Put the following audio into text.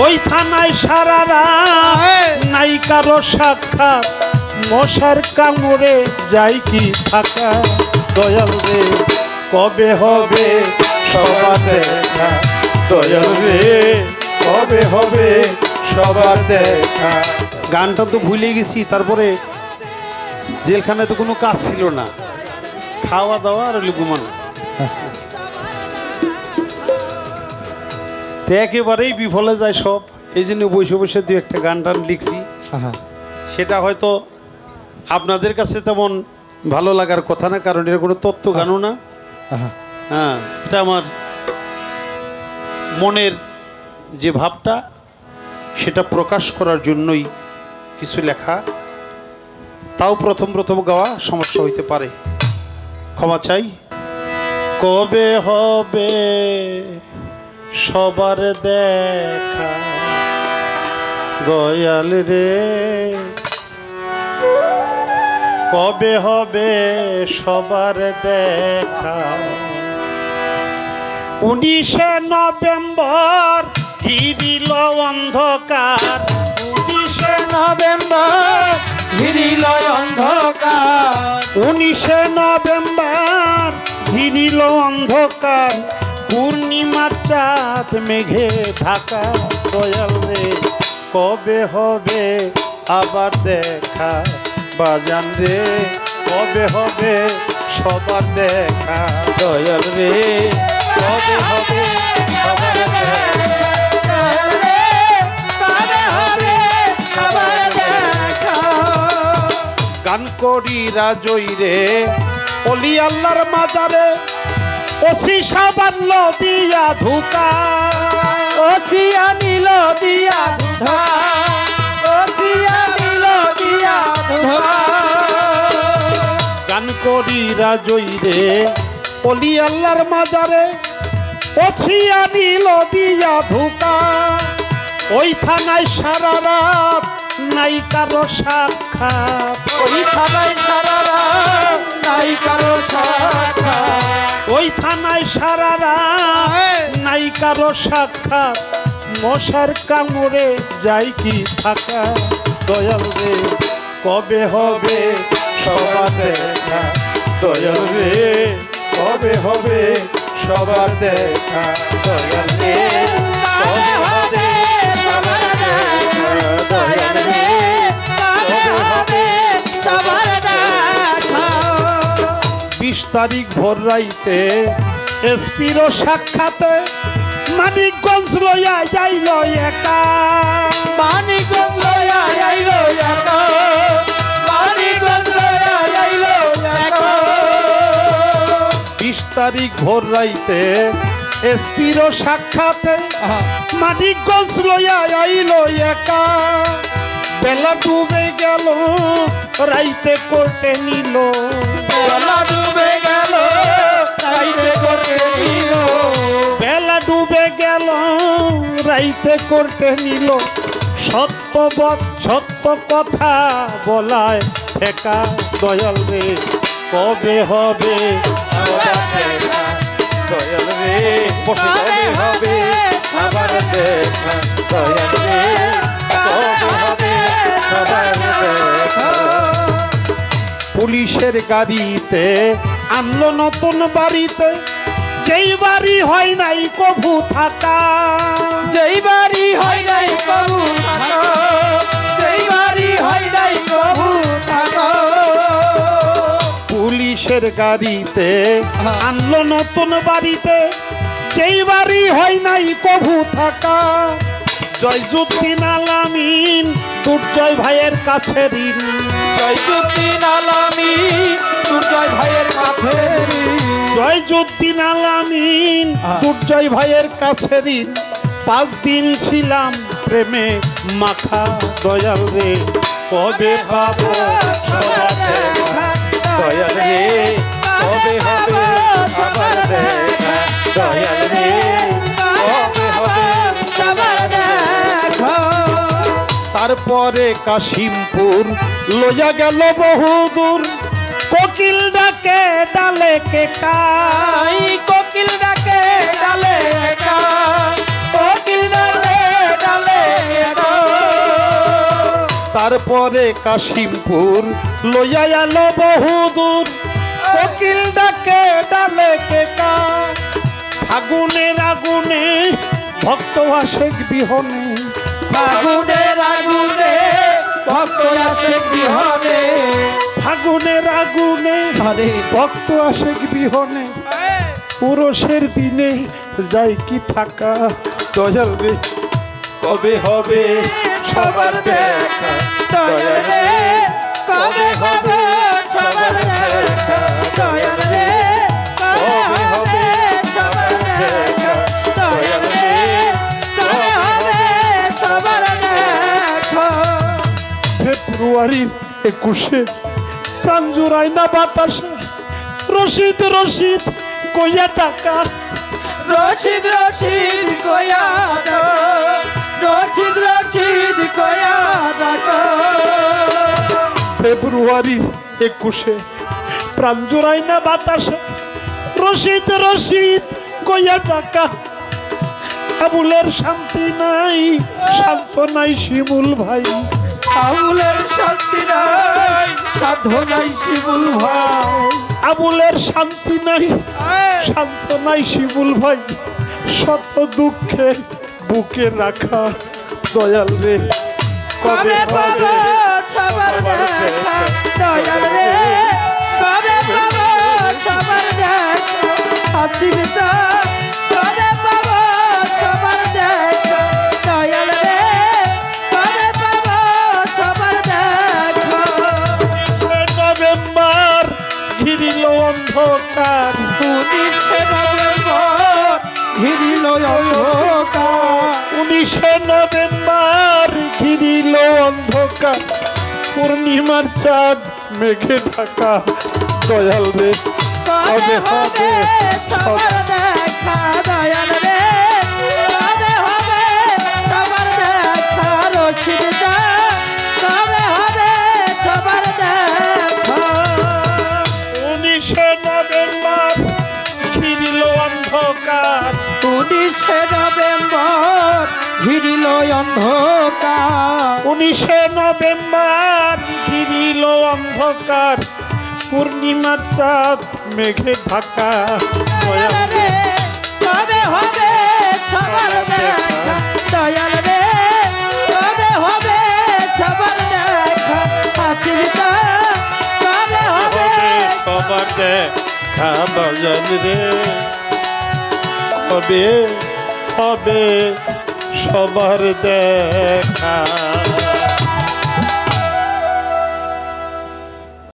ওই থানায় সারা রাত নাই কারো সাক্ষাৎ, মশার কামড়ে যাই কি থাকা। দয়াল রে কবে হবে সবার দেখা, দয়াল রে কবে হবে সবার দেখা। গানটা তো ভুলে গেছি, তারপরে জেলখানায় তো কোনো কাজ ছিল না, খাওয়া দাওয়া আর ঘুমানো। তো একেবারেই বিফলে যায় সব, এই জন্য বসে বসে দু একটা গান টান লিখছি। সেটা হয়তো আপনাদের কাছে তেমন ভালো লাগার কথা না, কারণ এটা কোনো তত্ত্ব গানও না। হ্যাঁ, এটা আমার মনের যে ভাবটা সেটা প্রকাশ করার জন্যই কিছু লেখা। তাও প্রথম প্রথম গাওয়া সমস্যা হইতে পারে, ক্ষমা চাই। কবে হবে সবার দেখা, দয়াল রে কবে হবে সবার দেখা। 19শে নভেম্বর ঘিরিল অন্ধকার, 19শে নভেম্বর ঘিরিল অন্ধকার, 19শে নভেম্বর ঘিরিল অন্ধকার, পূর্ণিমার চাঁদ মেঘে ঢাকা। দয়াল রে কবে হবে আবার দেখা, বাজান রে কবে হবে সবার দেখা। দয়াল রে কবে হবে সবার দেখা, গান করি রাজই রে অলি আল্লাহর মাজারে, ওসি সাবান দিয়া ধুকা, ওসিয়া নীল দিয়া ধুধা, ওসিয়া নীল দিয়া ধুধা। গান করি রাজই রে অলি আল্লাহর মাজারে, ওসিয়া নীল দিয়া ধুকা। ওই থানায় সারা রাত নাই কারো সাক্ষাৎ, ওই থানায় সারা রাত নাই কারো সাক্ষাৎ, ওই থানায় সারা রাত নাই কারো সাক্ষাৎ, মশার কামড়ে যাই কি থাকা। দয়াল রে কবে হবে সবার দেখা, দয়াল রে কবে হবে সবার দেখা। দয়াল রে কবে হবে সবার দেখা, দয়াল রে কবে হবে সবার দেখা। 20 তারিখ ভোর রাইতে এসপির সাক্ষাতে, মানিকগঞ্জ লইয়া যাইল একা, মানিকগঞ্জ লইয়া আইল একা, মানিকগঞ্জ লইয়া আইল একা। 20 তারিখ ভোর রাইতে এসপির সাক্ষাতে, মানিকগঞ্জ লইয়া আইল একা। বেলা ডুবে গেল রাইতে কোর্টে নিল, বেলা ডুবে গেল রাইতে কোর্টে নিল, বেলা ডুবে গেল রাইতে কোর্টে নিল। সত্য কথা বলায় ঠেকা। দয়াল রে কবে হবে সবার দেখা, দয়াল রে কবে হবে সবার দেখা। দয়াল রে কবে হবে সবার দেখা। পুলিশের গাড়িতে আনলো নতুন বাড়িতে, যেই বাড়ি হয় নাই কভু থাকা, যেই বাড়ি হয় নাই কবু থাকো, যেই বাড়ি হয় নাই কবু থাকো। পুলিশের গাড়িতে আনলো নতুন বাড়িতে, যেই বাড়ি হয় নাই কভু থাকা। জয়জুদ্দিন আলামিন দুর্জয় ভাইয়ের কাছে ঋণ, জয়জুদ্দিন আলামিন দুর্জয় ভাইয়ের কাছে ঋণ, জয়জুদ্দিন আলামিন দুর্জয় ভাইয়ের কাছে ঋণ। 5 দিন ছিলাম প্রেমে মাখা। দয়াল রে কবে পাবো সবার দেখা, দয়াল রে কবে হবে সবার দেখা। দয়াল রে কবে হবে সবার দেখা। তারপরে কাশিমপুর লইয়া গেল বহুদূর, কোকিল ডাকে ডালে কে কাই, কোকিল ডাকে ডালে একা, কোকিল ডালে ডালে তারপরে কাশিমপুর লইয়া এলো বহুদূর কোকিল ডাকে ডালে কে কা ফাগুনের আগুনে ভক্ত আশেক বিহনে ফাগুনের আগুনে ভক্ত আসে বিহনে ফাগুনের আগুনে আরে ভক্ত আশেক বিহনে পুরুষের দিনে যাই কি থাকা দয়াল রে কবে হবে সবার দেখা দয়াল রে কবে হবে সবার দেখা দয়াল রে কবে হবে সবার দেখা দয়াল রে কবে হবে সবার দেখা ফেব্রুয়ারির 21-এ প্রাণ জোড়ায় না বাতাসে রশিদ রশিদ কইয়া টাকা রশিদ রশিদ কয়া রশিদ রশিদ কয়া ডাকা ফেব্রুয়ারি 21-এ প্রাণ জোড়ায় না বাতাসে রশিদ রশিদ কইয়া টাকা আবুলের শান্তি নাই শান্ত নাই শিমুল ভাই আবুলের শান্তি নাই সাধ্য নাই শিবুল ভাই আবুলের শান্তি নাই শান্ত নাই শিমুল ভাই শত দুঃখে বুকে রাখা দয়াল রে কবে পাবো সবার দেখা দয়াল রে কবে পাবো সবার দেখা আচিন্তা কবে পাবো সবার দেখা দয়াল রে কবে পাবো সবার দেখা নভেম্বর ঘিরিল অন্ধকার 19 নভেম্বর ঘিরিল অন্ধকার 19 নভেম্বর ঘিরিল অন্ধকার পূর্ণিমার চাঁদ মেঘে ঢাকা দয়াল রে কবে হবে সবার দেখা দয়াল রে কবে হবে সবার দেখা রশিদ কবে হবে সবার দেখা 19 নভেম্বর ঘিরিল অন্ধকার 19 নভেম্বর ঘিরিল অন্ধকার 19 নভেম্বর ঘিরিল অন্ধকার পূর্ণিমার চাঁদ মেঘে ঢাকা দয়াল রে কবে হবে সবার দেখা দয়াল রে কবে হবে সবার দেখা আচিন্তা কবে হবে সবার দেখা দয়াল রে হবে হবে সবার দেখা